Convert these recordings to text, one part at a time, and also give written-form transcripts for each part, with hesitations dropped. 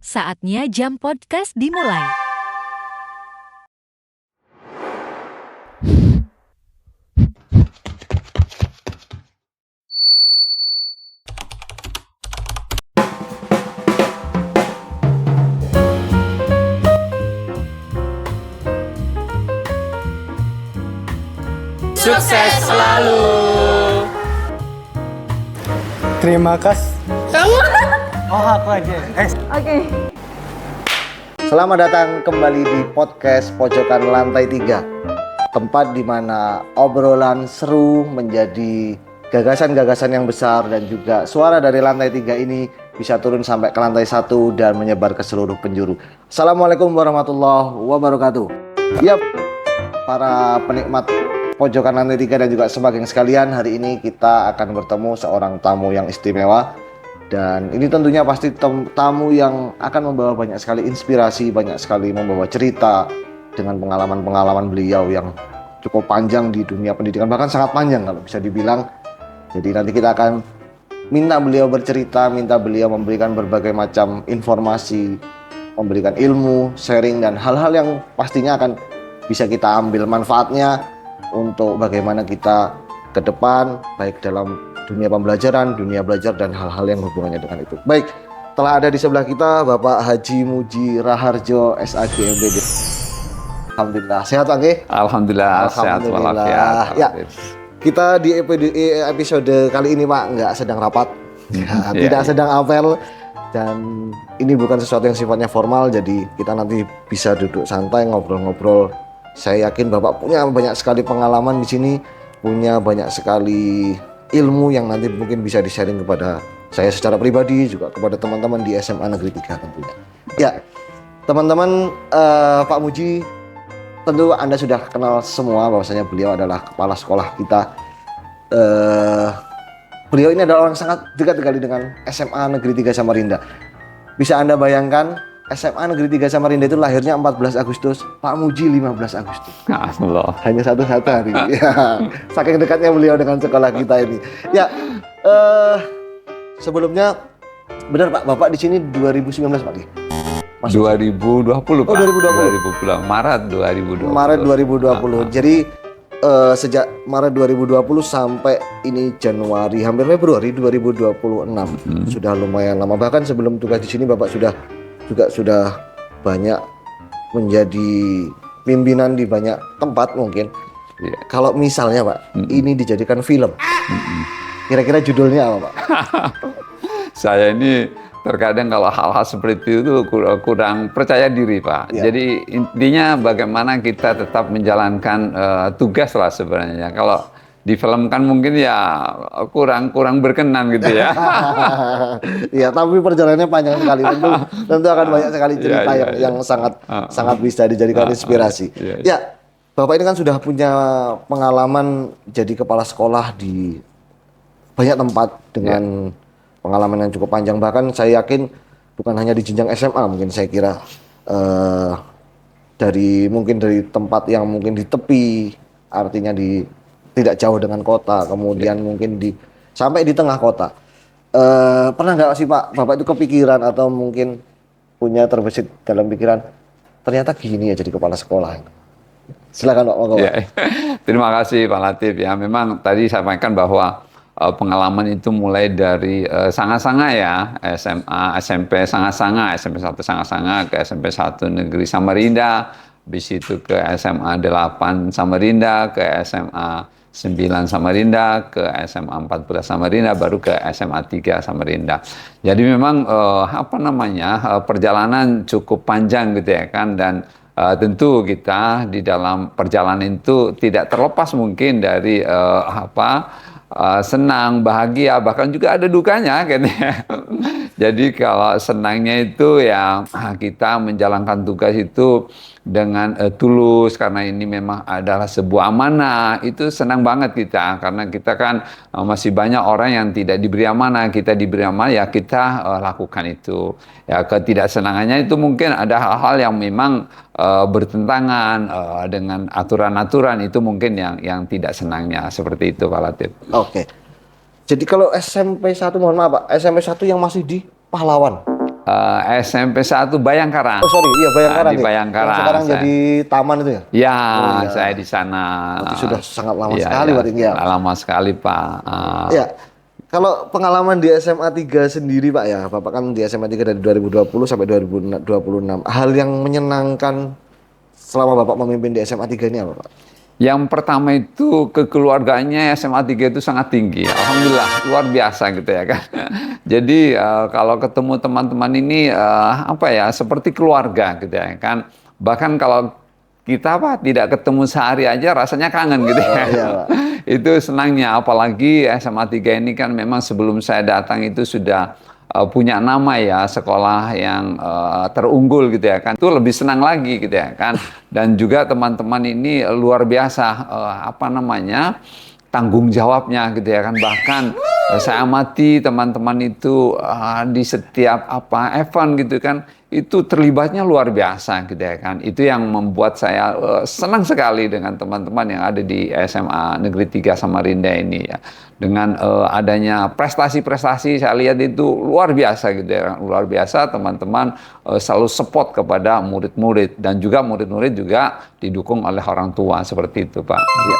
Saatnya Jam Podcast dimulai. Sukses selalu. Terima kasih. Kamu? Oh, aku aja. Oke. Selamat datang kembali di podcast Pojokan Lantai 3. Tempat di mana obrolan seru menjadi gagasan-gagasan yang besar dan juga suara dari lantai 3 ini bisa turun sampai ke lantai 1 dan menyebar ke seluruh penjuru. Assalamualaikum warahmatullahi wabarakatuh. Yap, para penikmat Pojokan Lantai 3 dan juga sebagainya sekalian, hari ini kita akan bertemu seorang tamu yang istimewa. Dan ini tentunya pasti tamu yang akan membawa banyak sekali inspirasi, banyak sekali membawa cerita dengan pengalaman-pengalaman beliau yang cukup panjang di dunia pendidikan, bahkan sangat panjang kalau bisa dibilang. Jadi nanti kita akan minta beliau bercerita, minta beliau memberikan berbagai macam informasi, memberikan ilmu, sharing, dan hal-hal yang pastinya akan bisa kita ambil manfaatnya untuk bagaimana kita ke depan, baik dalam dunia pembelajaran, dunia belajar, dan hal-hal yang hubungannya dengan itu. Baik, telah ada di sebelah kita Bapak Haji Muji Raharjo, SAG MPD. Alhamdulillah, sehat Pak? Alhamdulillah, sehat walafiat. Ya, kita di episode kali ini Pak nggak sedang rapat, tidak sedang apel, dan ini bukan sesuatu yang sifatnya formal, jadi kita nanti bisa duduk santai, ngobrol-ngobrol. Saya yakin Bapak punya banyak sekali pengalaman di sini, punya banyak sekali ilmu yang nanti mungkin bisa di-sharing kepada saya secara pribadi, juga kepada teman-teman di SMA Negeri 3 tentunya. Ya, teman-teman, Pak Muji, tentu Anda sudah kenal semua bahwasanya beliau adalah kepala sekolah kita. Beliau ini adalah orang sangat dekat sekali dengan SMA Negeri 3 Samarinda. Bisa Anda bayangkan, SMA Negeri 3 Samarinda itu lahirnya 14 Agustus, Pak Muji 15 Agustus. Allah. Hanya satu hari. Ya, saking dekatnya beliau dengan sekolah kita ini. Ya, sebelumnya benar Pak, Bapak di sini 2019 Pak? Mas 2020 Pak. Oh, 2020. Maret 2020. Maret 2020. Jadi sejak Maret 2020 sampai ini Januari, hampir Februari 2026. Sudah lumayan lama. Bahkan sebelum tugas di sini Bapak sudah banyak menjadi pimpinan di banyak tempat mungkin. Yeah. Kalau misalnya Pak, ini dijadikan film, kira-kira judulnya apa Pak? Saya ini terkadang kalau hal-hal seperti itu kurang percaya diri Pak. Yeah. Jadi intinya bagaimana kita tetap menjalankan tugas lah sebenarnya. Kalau difilmkan mungkin ya kurang berkenan gitu ya. Ya, tapi perjalanannya panjang sekali. Tentu akan banyak sekali cerita yang sangat bisa dijadikan inspirasi. Ya, Bapak ini kan sudah punya pengalaman jadi kepala sekolah di banyak tempat dengan pengalaman yang cukup panjang. Bahkan saya yakin bukan hanya di jenjang SMA, mungkin saya kira dari tempat yang mungkin di tepi, artinya tidak jauh dengan kota, kemudian mungkin sampai di tengah kota. Pernah nggak sih Pak, Bapak itu kepikiran atau mungkin punya terbesit dalam pikiran, ternyata gini ya jadi kepala sekolah? Silakan Pak. Ya, terima kasih Pak Latif ya. Memang tadi saya sampaikan bahwa pengalaman itu mulai dari Sanga-Sanga ya, SMA, SMP Sanga-Sanga, SMP 1 Sanga-Sanga ke SMP 1 Negeri Samarinda, habis itu ke SMA 8 Samarinda, ke SMA 9 Samarinda, ke SMA 14 Samarinda, baru ke SMA 3 Samarinda. Jadi memang perjalanan cukup panjang gitu ya kan, dan tentu kita di dalam perjalanan itu tidak terlepas mungkin dari senang, bahagia, bahkan juga ada dukanya gitu ya. Jadi kalau senangnya itu ya kita menjalankan tugas itu dengan tulus, karena ini memang adalah sebuah amanah. Itu senang banget kita, karena kita kan masih banyak orang yang tidak diberi amanah. Kita diberi amanah ya kita lakukan itu. Ya, ketidaksenangannya itu mungkin ada hal-hal yang memang bertentangan dengan aturan-aturan, itu mungkin yang tidak senangnya, seperti itu Pak Latif. Oke. Jadi kalau SMP 1, mohon maaf Pak, SMP 1 yang masih di Pahlawan. SMP 1 Bayangkara. Oh sorry, iya Bayangkara Di nih. Bayangkara. Yang sekarang saya. jadi taman itu ya? Ya, iya. saya di sana. Berarti sudah sangat lama Iya, sekali iya, berarti ini ya? lama sekali, Pak. Ya, kalau pengalaman di SMA 3 sendiri Pak ya, Bapak kan di SMA 3 dari 2020 sampai 2026. Hal yang menyenangkan selama Bapak memimpin di SMA 3 ini apa Pak? Yang pertama itu kekeluargaannya SMA 3 itu sangat tinggi. Alhamdulillah, luar biasa gitu ya kan. Jadi kalau ketemu teman-teman ini apa ya, seperti keluarga gitu ya kan. Bahkan kalau kita tidak ketemu sehari aja rasanya kangen gitu ya. Iya, Pak. Itu senangnya, apalagi SMA 3 ini kan memang sebelum saya datang itu sudah punya nama ya, sekolah yang terunggul gitu ya kan. Itu lebih senang lagi gitu ya kan. Dan juga teman-teman ini luar biasa apa namanya, tanggung jawabnya gitu ya kan. Bahkan saya amati teman-teman itu di setiap event gitu kan, itu terlibatnya luar biasa gitu ya kan. Itu yang membuat saya senang sekali dengan teman-teman yang ada di SMA Negeri 3 Samarinda ini ya. Dengan adanya prestasi-prestasi saya lihat itu luar biasa gitu ya. Luar biasa, teman-teman selalu support kepada murid-murid, dan juga murid-murid juga didukung oleh orang tua seperti itu, Pak. Ya.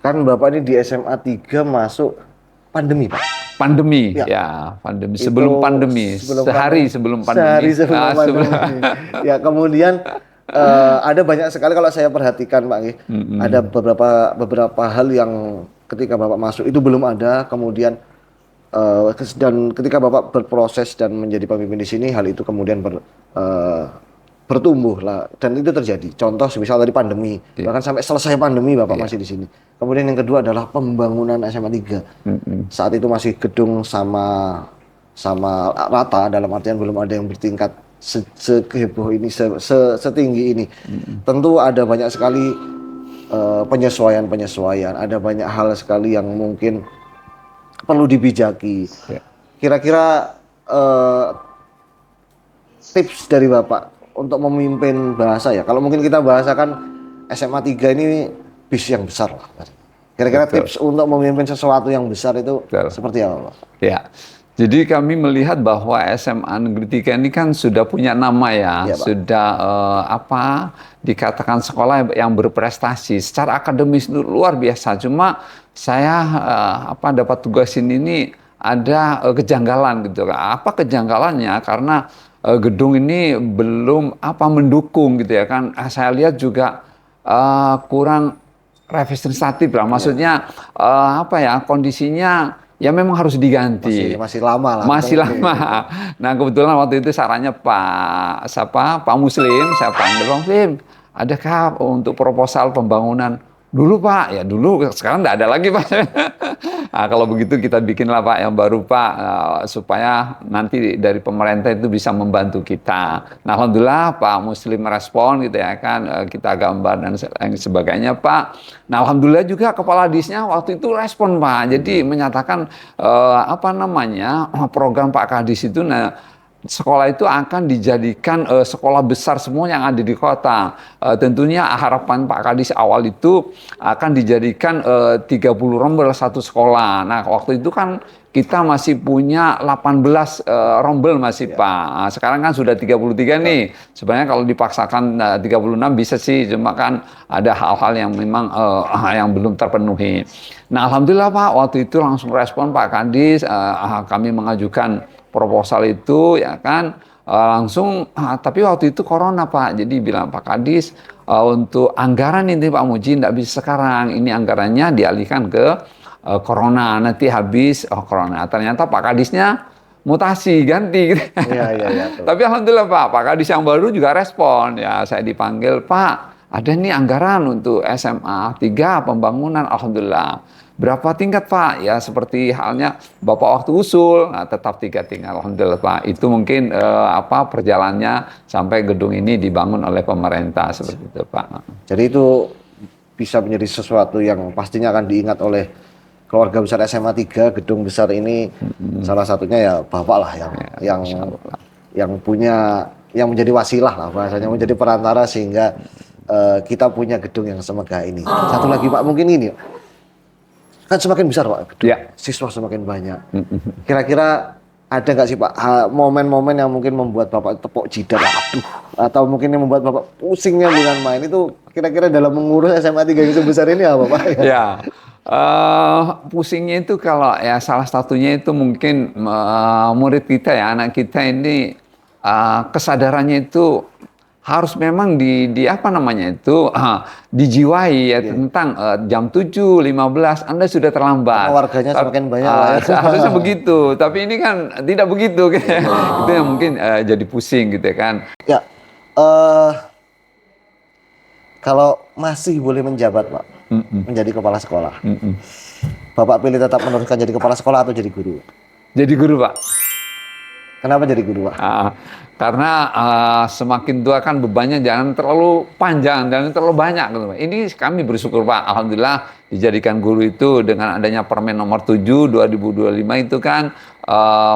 Kan Bapak ini di SMA 3 masuk pandemi Pak. Pandemi, pandemi. Sebelum pandemi, sehari sebelum pandemi. Ya, kemudian ada banyak sekali kalau saya perhatikan Pak, ada beberapa hal yang ketika Bapak masuk itu belum ada, kemudian dan ketika Bapak berproses dan menjadi pemimpin di sini, hal itu kemudian bertumbuh lah, dan itu terjadi. Contoh misal tadi pandemi, bahkan sampai selesai pandemi Bapak masih di sini. Kemudian yang kedua adalah pembangunan SMA 3. Saat itu masih gedung sama rata, dalam artian belum ada yang bertingkat segeboh ini, setinggi ini. Tentu ada banyak sekali penyesuaian, ada banyak hal sekali yang mungkin perlu dibijaki. Kira-kira tips dari Bapak untuk memimpin bahasa ya, kalau mungkin kita bahasakan SMA 3 ini bis yang besar lah. Kira-kira tips untuk memimpin sesuatu yang besar itu seperti apa Pak? Ya, jadi kami melihat bahwa SMA Negeri 3 ini kan sudah punya nama ya, sudah dikatakan sekolah yang berprestasi. Secara akademis luar biasa. Cuma saya dapat tugasin ini ada kejanggalan gitu. Apa kejanggalannya? Karena gedung ini belum mendukung gitu ya kan. Saya lihat juga kurang representatif lah. Maksudnya kondisinya ya memang harus diganti. Masih lama lah. Masih lama. Nah, kebetulan waktu itu sarannya Pak Muslim, saya panggil, Pak Muslim, adakah untuk proposal pembangunan? Dulu Pak, ya dulu, sekarang nggak ada lagi Pak. Nah, kalau begitu kita bikinlah Pak yang baru Pak, supaya nanti dari pemerintah itu bisa membantu kita. Nah, alhamdulillah Pak Muslim merespon gitu ya kan, kita gambar dan sebagainya Pak. Nah, alhamdulillah juga kepala disnya waktu itu respon Pak, jadi menyatakan program Pak Kadis itu sekolah itu akan dijadikan sekolah besar semua yang ada di kota. Tentunya harapan Pak Kadis awal itu akan dijadikan 30 rombel satu sekolah. Nah, waktu itu kan kita masih punya 18 rombel masih Pak. Nah, sekarang kan sudah 33 nih. Sebenarnya kalau dipaksakan 36 bisa sih, cuma kan ada hal-hal yang memang yang belum terpenuhi. Nah, alhamdulillah Pak, waktu itu langsung respon Pak Kadis, kami mengajukan proposal itu ya kan langsung, tapi waktu itu corona Pak, jadi bilang Pak Kadis untuk anggaran ini Pak Muji tidak bisa sekarang, ini anggarannya dialihkan ke corona, nanti habis corona. Ternyata Pak Kadisnya mutasi ganti gitu. Iya. Tapi alhamdulillah Pak Kadis yang baru juga respon ya, saya dipanggil, Pak ada nih anggaran untuk SMA 3 pembangunan, alhamdulillah. Berapa tingkat Pak? Ya seperti halnya Bapak waktu usul, tetap 3 tingkat. Alhamdulillah Pak. Itu mungkin perjalanannya sampai gedung ini dibangun oleh pemerintah seperti itu Pak. Jadi itu bisa menjadi sesuatu yang pastinya akan diingat oleh keluarga besar SMA 3, gedung besar ini. Salah satunya ya Bapak lah yang punya, yang menjadi wasilah lah bahasanya, menjadi perantara sehingga kita punya gedung yang semegah ini. Satu lagi Pak, mungkin ini kan semakin besar Pak gedung, siswa semakin banyak. Kira-kira ada nggak sih Pak momen-momen yang mungkin membuat Bapak tepuk jidat, aduh, atau mungkin yang membuat Bapak pusingnya bukan main itu kira-kira dalam mengurus SMA 3 yang sebesar ini apa Pak? Ya, pusingnya itu kalau ya salah satunya itu mungkin murid kita ya, anak kita ini kesadarannya itu harus memang di apa namanya itu dijiwai ya tentang jam 7.15 Anda sudah terlambat. Karena warganya semakin banyak lah ya. Harusnya begitu, tapi ini kan tidak begitu kan. Itu yang mungkin jadi pusing gitu ya kan. Ya, kalau masih boleh menjabat Pak, menjadi kepala sekolah, Bapak pilih tetap meneruskan jadi kepala sekolah atau jadi guru? Jadi guru Pak. Kenapa jadi guru Pak? Karena semakin tua kan bebannya jangan terlalu panjang dan terlalu banyak gitu Pak. Ini kami bersyukur Pak, alhamdulillah dijadikan guru itu dengan adanya Permen nomor 7 2025 itu kan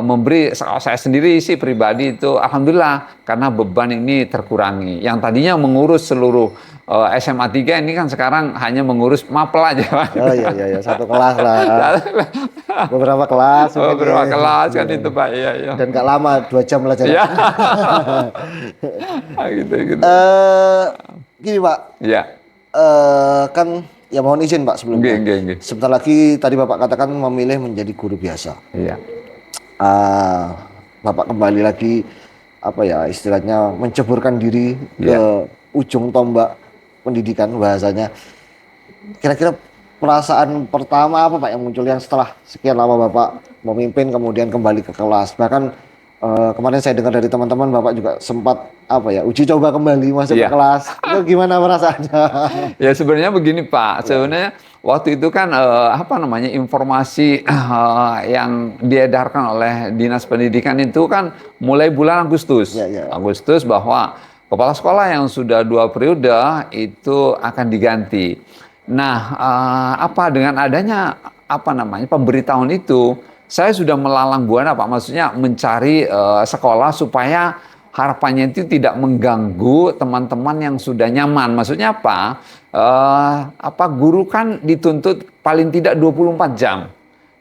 memberi, saya sendiri sih pribadi itu alhamdulillah karena beban ini terkurangi. Yang tadinya mengurus seluruh SMA 3 ini kan sekarang hanya mengurus mapel aja Pak. Oh iya, satu kelas lah. Beberapa kelas. Beberapa kelas kan itu Pak, iya. Dan gak lama, 2 jam belajar. Iya. gitu. Gini Pak. Iya. Kan ya mohon izin Pak sebelumnya. Nggih. Sebentar lagi tadi Bapak katakan memilih menjadi guru biasa. Iya. Bapak kembali lagi apa ya istilahnya menceburkan diri ke ujung tombak pendidikan bahasanya. Kira-kira perasaan pertama apa Pak yang muncul yang setelah sekian lama Bapak memimpin kemudian kembali ke kelas, bahkan kemarin saya dengar dari teman-teman Bapak juga sempat apa ya uji coba kembali masuk ke kelas, itu gimana perasaannya? Ya sebenarnya begini Pak, sebenarnya waktu itu kan apa namanya informasi yang diedarkan oleh Dinas Pendidikan itu kan mulai bulan Agustus, Agustus bahwa kepala sekolah yang sudah 2 periode itu akan diganti. Nah, apa dengan adanya apa namanya pemberitahuan itu, saya sudah melalang buana Pak, maksudnya mencari sekolah supaya harapannya itu tidak mengganggu teman-teman yang sudah nyaman. Maksudnya apa? Guru kan dituntut paling tidak 24 jam.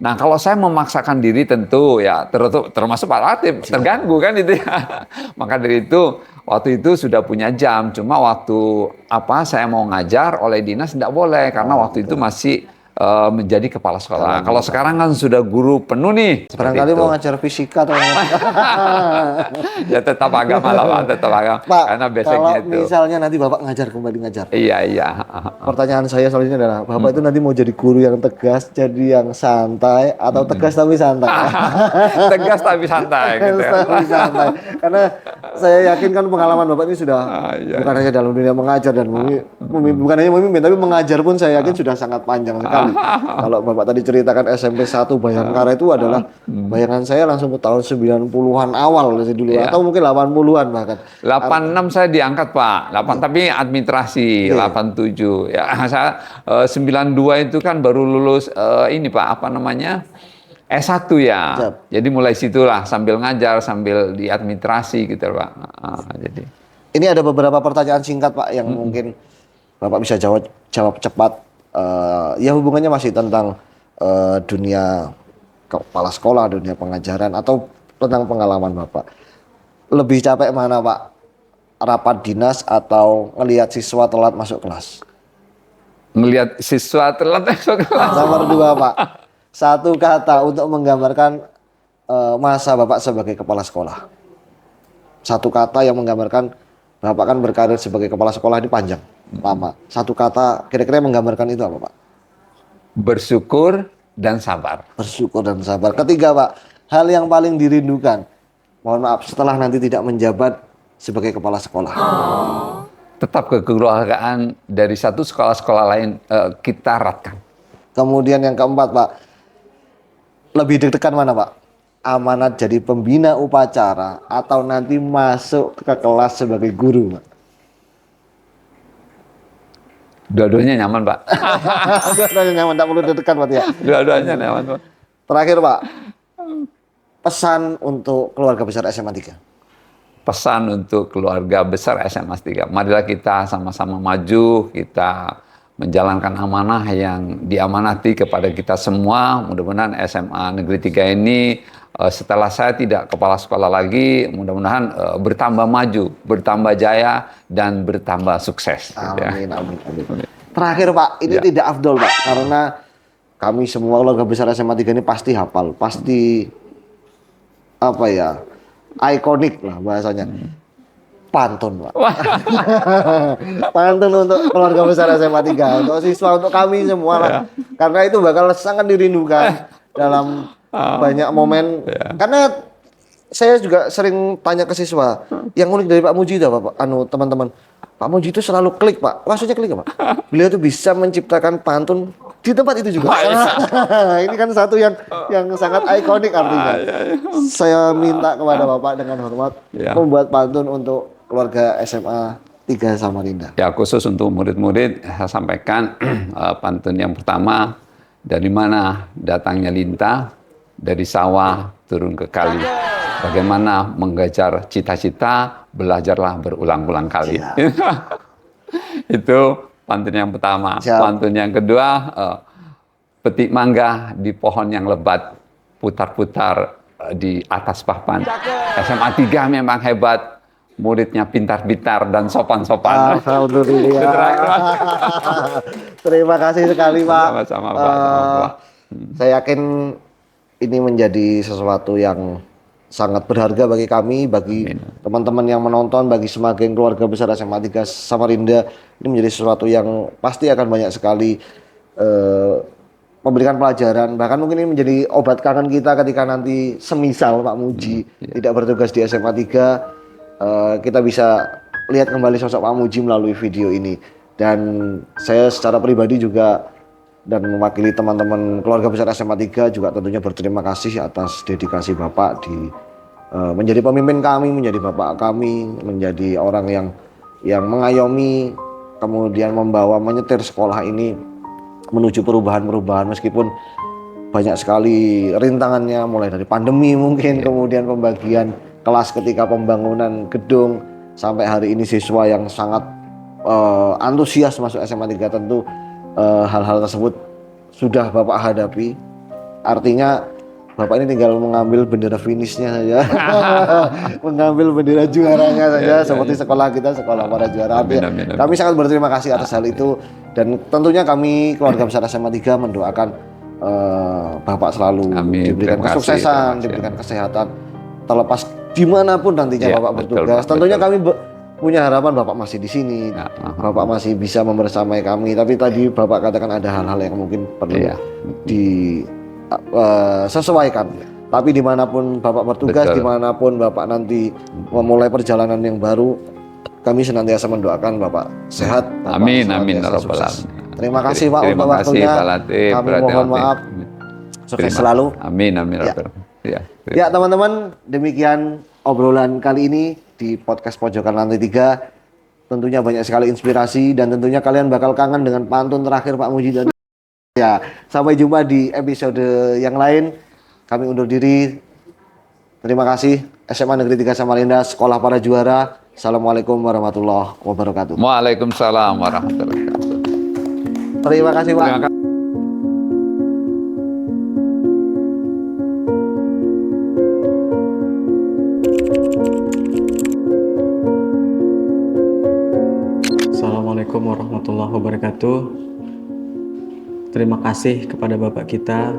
Nah, kalau saya memaksakan diri tentu ya termasuk Pak Latif terganggu kan itu ya. Maka dari itu waktu itu sudah punya jam, cuma waktu saya mau ngajar oleh dinas tidak boleh karena waktu itu masih menjadi kepala sekolah. Kalau sekarang kan sudah guru penuh nih. Barangkali mau ngajar fisika atau ya tetap agama lah Pak, tetap agama. Pak, karena basicnya kalau misalnya nanti Bapak kembali ngajar. Iya. Pertanyaan saya selanjutnya adalah, Bapak itu nanti mau jadi guru yang tegas, jadi yang santai, atau tegas tapi santai? Tegas tapi santai. Gitu ya. Tapi santai. Karena saya yakin kan pengalaman Bapak ini sudah bukan hanya dalam dunia mengajar dan bukan hanya memimpin, tapi mengajar pun saya yakin sudah sangat panjang sekali. Kalau Bapak tadi ceritakan SMP 1 Bayangkara itu adalah bayangan saya langsung ke tahun 90-an awal dari dulu atau mungkin 80-an bahkan. 86 saya diangkat Pak, tapi administrasi 87. Ya, saya 92 itu kan baru lulus ini Pak, apa namanya? S1 ya. Jadi mulai situlah sambil ngajar, sambil di administrasi gitu Pak. Jadi ini ada beberapa pertanyaan singkat Pak yang mungkin Bapak bisa jawab cepat. Ya hubungannya masih tentang dunia kepala sekolah, dunia pengajaran atau tentang pengalaman Bapak. Lebih capek mana Pak? Rapat dinas atau ngelihat siswa telat masuk kelas? Ngelihat siswa telat masuk kelas. Nomor 2 Pak. Satu kata untuk menggambarkan masa Bapak sebagai kepala sekolah. Satu kata yang menggambarkan Bapak kan berkarir sebagai kepala sekolah ini panjang, lama. Satu kata kira-kira menggambarkan itu apa Pak? Bersyukur dan sabar. Bersyukur dan sabar. Ketiga Pak, hal yang paling dirindukan, mohon maaf, setelah nanti tidak menjabat sebagai kepala sekolah. Tetap kekeluargaan dari satu sekolah-sekolah lain kita eratkan. Kemudian yang keempat Pak, lebih deg-degan mana Pak? Amanat jadi pembina upacara atau nanti masuk ke kelas sebagai guru Pak? Dua-duanya nyaman Pak. Dua-duanya nyaman, tak perlu deg-degan Pak ya? Dua-duanya nyaman Pak. Terakhir Pak, pesan untuk keluarga besar SMA 3. Pesan untuk keluarga besar SMA 3. Marilah kita sama-sama maju, kita menjalankan amanah yang diamanati kepada kita semua. Mudah-mudahan SMA Negeri 3 ini setelah saya tidak kepala sekolah lagi, mudah-mudahan bertambah maju, bertambah jaya, dan bertambah sukses. Amin, amin, amin. Terakhir Pak, ini tidak afdol Pak, karena kami semua keluarga besar SMA 3 ini pasti hafal, pasti apa ya, ikonik lah bahasanya. Pantun Pak. Pantun untuk keluarga besar SMA 3, untuk siswa, untuk kami semua lah. Karena itu bakal sangat dirindukan dalam banyak momen. Karena saya juga sering tanya ke siswa, yang unik dari Pak Muji itu apa Pak? Teman-teman, Pak Muji itu selalu klik Pak. Maksudnya klik Pak? Beliau tuh bisa menciptakan pantun di tempat itu juga. Ini kan satu yang sangat ikonik artinya. Saya minta kepada Bapak dengan hormat membuat pantun untuk keluarga SMA 3 Samarinda. Ya, khusus untuk murid-murid saya sampaikan pantun yang pertama, dari mana datangnya lintah, dari sawah turun ke kali. Bagaimana mengejar cita-cita, belajarlah berulang-ulang kali. Itu pantun yang pertama. Pantun yang kedua, petik mangga di pohon yang lebat, putar-putar di atas papan. SMA 3 memang hebat, muridnya pintar-pintar dan sopan-sopan. Alhamdulillah. Terima kasih sekali Pak. Sama-sama Pak. Saya yakin ini menjadi sesuatu yang sangat berharga bagi kami, bagi teman-teman yang menonton, bagi semakin keluarga besar SMA 3 Samarinda. Ini menjadi sesuatu yang pasti akan banyak sekali memberikan pelajaran. Bahkan mungkin ini menjadi obat kangen kita ketika nanti semisal Pak Muji tidak bertugas di SMA 3. Kita bisa lihat kembali sosok Pak Muji melalui video ini. Dan saya secara pribadi juga dan mewakili teman-teman keluarga besar SMA 3 juga tentunya berterima kasih atas dedikasi Bapak di menjadi pemimpin kami, menjadi bapak kami, menjadi orang yang mengayomi, kemudian menyetir sekolah ini menuju perubahan-perubahan meskipun banyak sekali rintangannya, mulai dari pandemi mungkin, kemudian pembagian kelas ketika pembangunan gedung, sampai hari ini siswa yang sangat antusias masuk SMA 3. Tentu hal-hal tersebut sudah Bapak hadapi. Artinya Bapak ini tinggal mengambil bendera finishnya saja, mengambil bendera juaranya saja, seperti sekolah kita, sekolah para juara. Amin. Kami sangat berterima kasih atas hal itu, dan tentunya kami keluarga besar SMA 3 mendoakan Bapak selalu diberikan kesuksesan, diberikan kesehatan, terlepas dimanapun nantinya Bapak bertugas. Tentunya kami punya harapan Bapak masih di sini, Bapak masih bisa membersamai kami. Tapi tadi Bapak katakan ada hal-hal yang mungkin perlu disesuaikan. Tapi dimanapun Bapak bertugas, dimanapun Bapak nanti memulai perjalanan yang baru, kami senantiasa mendoakan Bapak sehat. Bapak amin. Sukses. Terima kasih Pak untuk waktunya. Kami mohon maaf. Sukses selalu. Amin. Ya teman-teman, demikian obrolan kali ini di podcast Pojokan Lantai 3. Tentunya banyak sekali inspirasi dan tentunya kalian bakal kangen dengan pantun terakhir Pak Muji dan ya, sampai jumpa di episode yang lain. Kami undur diri. Terima kasih. SMA Negeri 3 Samarinda, Sekolah Para Juara. Assalamualaikum warahmatullahi wabarakatuh. Waalaikumsalam warahmatullahi wabarakatuh. Terima kasih Pak. Terima kasih. Assalamualaikum warahmatullahi wabarakatuh. Terima kasih kepada Bapak kita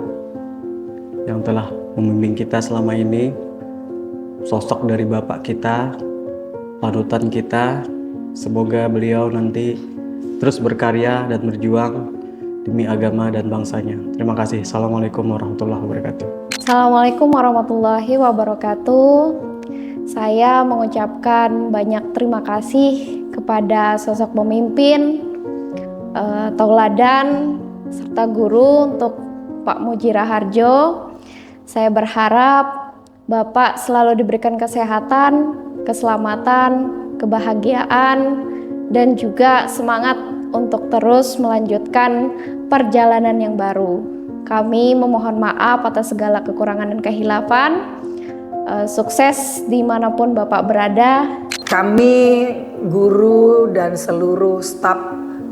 yang telah membimbing kita selama ini. Sosok dari Bapak kita, panutan kita. Semoga beliau nanti terus berkarya dan berjuang demi agama dan bangsanya. Terima kasih. Assalamualaikum warahmatullahi wabarakatuh. Assalamualaikum warahmatullahi wabarakatuh. Saya mengucapkan banyak terima kasih kepada sosok pemimpin, tauladan, serta guru untuk Pak Muji Raharjo. Saya berharap Bapak selalu diberikan kesehatan, keselamatan, kebahagiaan, dan juga semangat untuk terus melanjutkan perjalanan yang baru. Kami memohon maaf atas segala kekurangan dan kehilafan. Sukses dimanapun Bapak berada. Kami, guru dan seluruh staf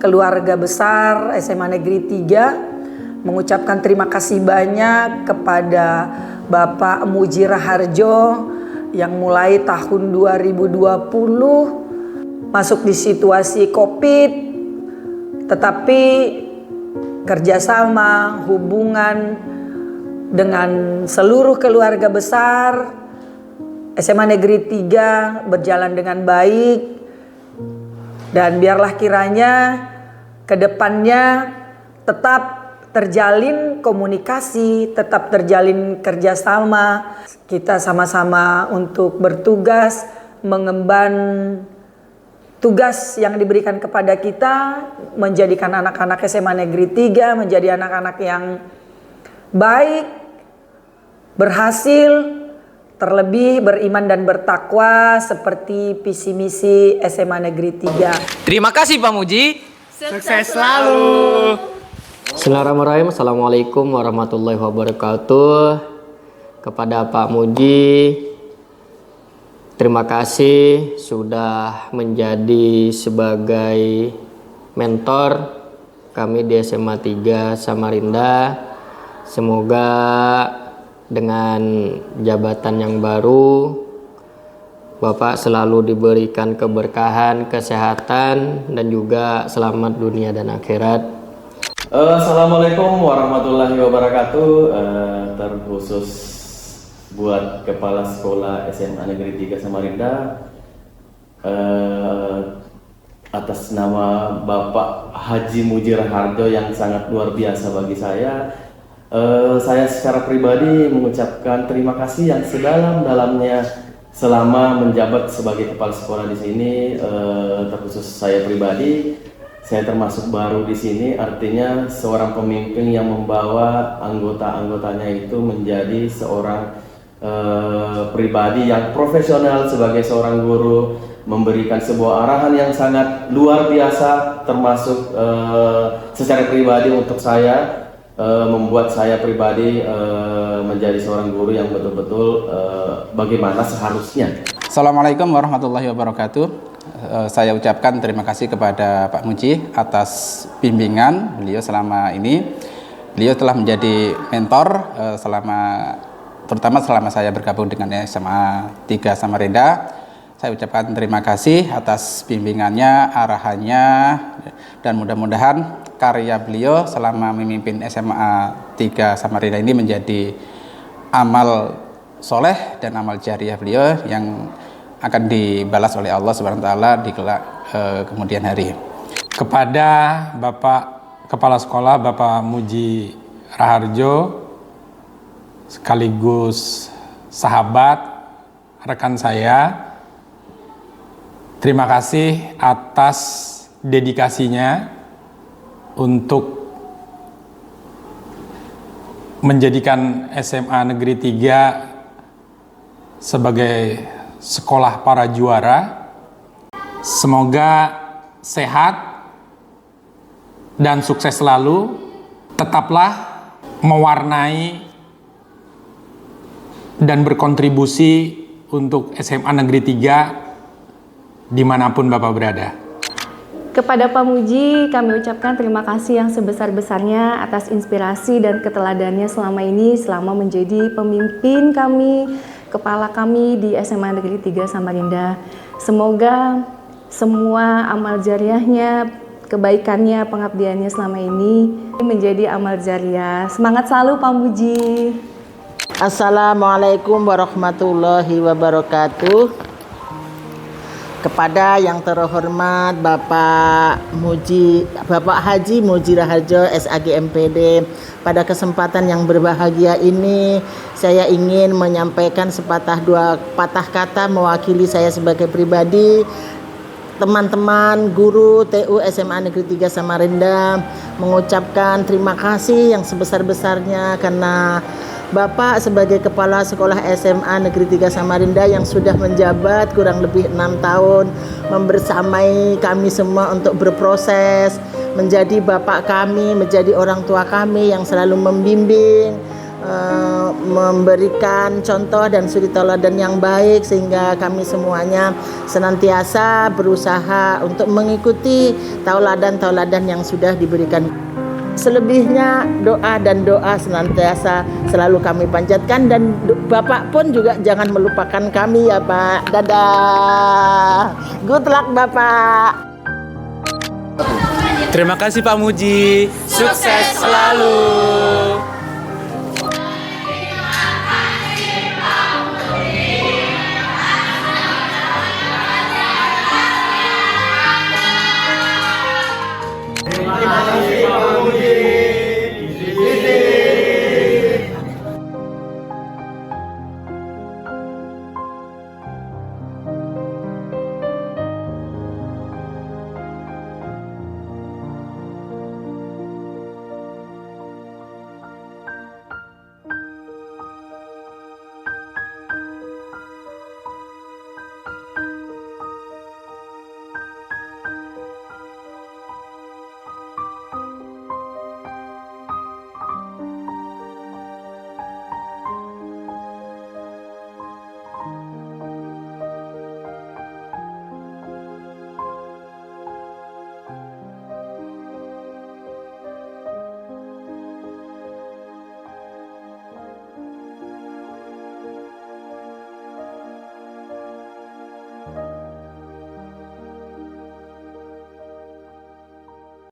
keluarga besar SMA Negeri 3 mengucapkan terima kasih banyak kepada Bapak Muji Raharjo yang mulai tahun 2020 masuk di situasi COVID, tetapi kerjasama, hubungan dengan seluruh keluarga besar SMA Negeri 3 berjalan dengan baik, dan biarlah kiranya ke depannya tetap terjalin komunikasi, tetap terjalin kerjasama. Kita sama-sama untuk bertugas mengemban tugas yang diberikan kepada kita, menjadikan anak-anak SMA Negeri 3 menjadi anak-anak yang baik, berhasil, terlebih beriman dan bertakwa seperti visi misi SMA Negeri 3. Terima kasih Pak Muji. Sukses selalu. Bismillahirrahmanirrahim. Assalamualaikum warahmatullahi wabarakatuh. Kepada Pak Muji, terima kasih sudah menjadi sebagai mentor kami di SMA 3 Samarinda. Semoga dengan jabatan yang baru Bapak selalu diberikan keberkahan, kesehatan, dan juga selamat dunia dan akhirat. Assalamualaikum warahmatullahi wabarakatuh. Terkhusus buat Kepala Sekolah SMA Negeri 3 Samarinda, atas nama Bapak Haji Muji Raharjo yang sangat luar biasa bagi saya secara pribadi mengucapkan terima kasih yang sedalam-dalamnya selama menjabat sebagai kepala sekolah di sini. Terkhusus saya pribadi, saya termasuk baru di sini, artinya seorang pemimpin yang membawa anggota-anggotanya itu menjadi seorang pribadi yang profesional sebagai seorang guru, memberikan sebuah arahan yang sangat luar biasa, termasuk secara pribadi untuk saya, membuat saya pribadi menjadi seorang guru yang betul-betul bagaimana seharusnya. Assalamualaikum warahmatullahi wabarakatuh. Saya ucapkan terima kasih kepada Pak Muji atas bimbingan beliau selama ini. Beliau telah menjadi mentor terutama selama saya bergabung dengan SMA 3 Samarinda. Saya ucapkan terima kasih atas bimbingannya, arahannya, dan mudah-mudahan karya beliau selama memimpin SMA 3 Samarinda ini menjadi amal soleh dan amal jariah beliau yang akan dibalas oleh Allah Subhanahu wa taala di kelak kemudian hari. Kepada Bapak Kepala Sekolah Bapak Muji Raharjo sekaligus sahabat, rekan saya, terima kasih atas dedikasinya untuk menjadikan SMA Negeri 3 sebagai sekolah para juara. Semoga sehat dan sukses selalu. Tetaplah mewarnai dan berkontribusi untuk SMA Negeri 3 dimanapun Bapak berada. Kepada Pak Muji, kami ucapkan terima kasih yang sebesar-besarnya atas inspirasi dan keteladannya selama ini, selama menjadi pemimpin kami, kepala kami di SMA Negeri 3 Samarinda. Semoga semua amal jariahnya, kebaikannya, pengabdiannya selama ini menjadi amal jariah. Semangat selalu Pak Muji. Assalamualaikum warahmatullahi wabarakatuh. Kepada yang terhormat Bapak Haji Muji Raharjo SAG MPD, pada kesempatan yang berbahagia ini saya ingin menyampaikan sepatah dua patah kata mewakili saya sebagai pribadi, teman-teman guru TU SMA Negeri 3 Samarinda, mengucapkan terima kasih yang sebesar-besarnya karena Bapak sebagai Kepala Sekolah SMA Negeri 3 Samarinda yang sudah menjabat kurang lebih 6 tahun, membersamai kami semua untuk berproses, menjadi Bapak kami, menjadi orang tua kami yang selalu membimbing, memberikan contoh dan suri tauladan yang baik sehingga kami semuanya senantiasa berusaha untuk mengikuti tauladan-tauladan yang sudah diberikan. Selebihnya doa dan doa senantiasa selalu kami panjatkan, dan Bapak pun juga jangan melupakan kami ya Pak. Dadah. Good luck Bapak. Terima kasih Pak Muji. Sukses selalu.